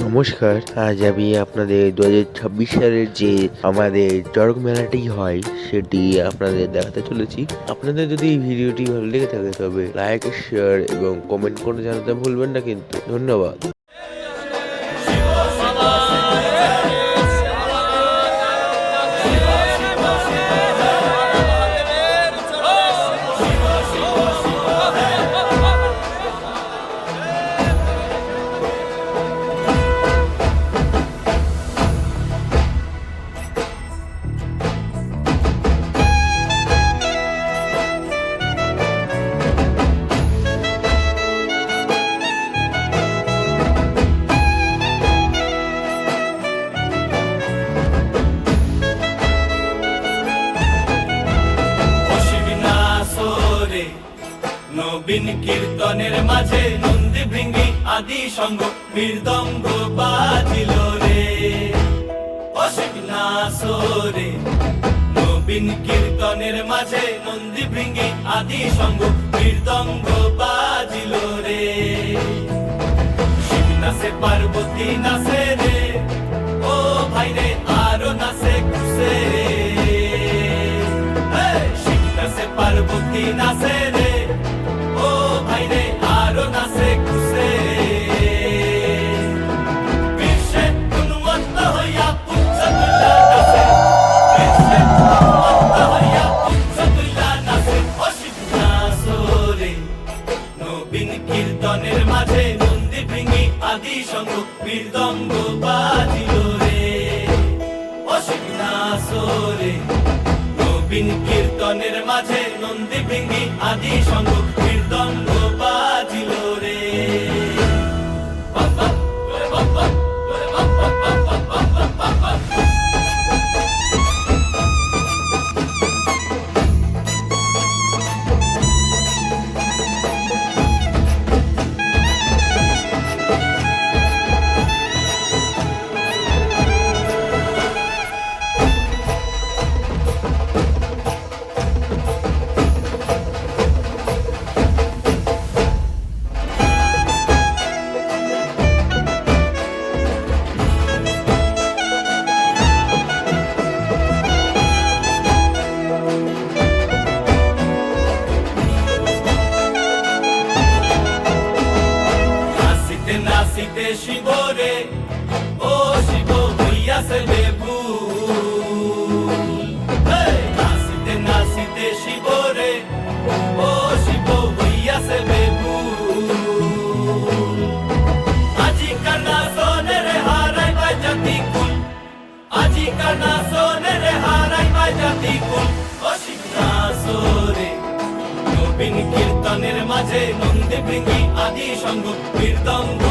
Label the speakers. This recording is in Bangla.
Speaker 1: নমস্কার, আজ আমি আপনাদের 2026 সালের যে আমাদের চড়ক মেলাটি হয় সেটি আপনাদের দেখাতে চলেছি। আপনাদের যদি এই ভিডিওটি ভালো লেগে থাকে তবে লাইক, শেয়ার এবং কমেন্ট করে জানাতে ভুলবেন না কিন্তু। ধন্যবাদ।
Speaker 2: নবীন কীর্তনের মাঝে নন্দী ভৃঙ্গি আদি সঙ্গ মৃদঙ্গ বাজিল রে, অশিবনাসরে। নবীন কীর্তনের মাঝে নন্দী ভৃঙ্গি আদি সঙ্গ মৃদঙ্গ বাজিল রে। শিব নাচে, পার্বতী নাচে রে, ও ভাই রে আরো নাচে খুশে রে। শিব নাচে, পার্বতী নাচে রে, আরো নাচে খুশে। বিশ্বে উন্মত্ত হইয়া পুচ্ছ তুল্লা নাচে, বিশ্বে উন্মত্ত হইয়া পুচ্ছ তুল্লা নাচে, অশিবনাসরে। নবীন কীর্তনের মাঝে নন্দী ভৃঙ্গি আদি সঙ্গ মৃদঙ্গ বাজিল রে, অশিবনাসরে। নবীন কীর্তনের মাঝে নন্দী ভৃঙ্গি আদি সঙ্গ মৃদঙ্গ বাজিল রে। নাচিতে শিব রে, ও শিব হইয়াছে বেভুল। নাচিতে নাচিতে শিব রে, ও শিব হইয়াছে বেভুল। আজিকার নাচনের হারাই পাই জাতি কুল, আজিকার নাচনের হারাই পাই জাতি কুল, অশিবনাসরে। নবীন কীর্তনের মাঝে নন্দী ভৃঙ্গি আদি সঙ্গ মৃদঙ্গ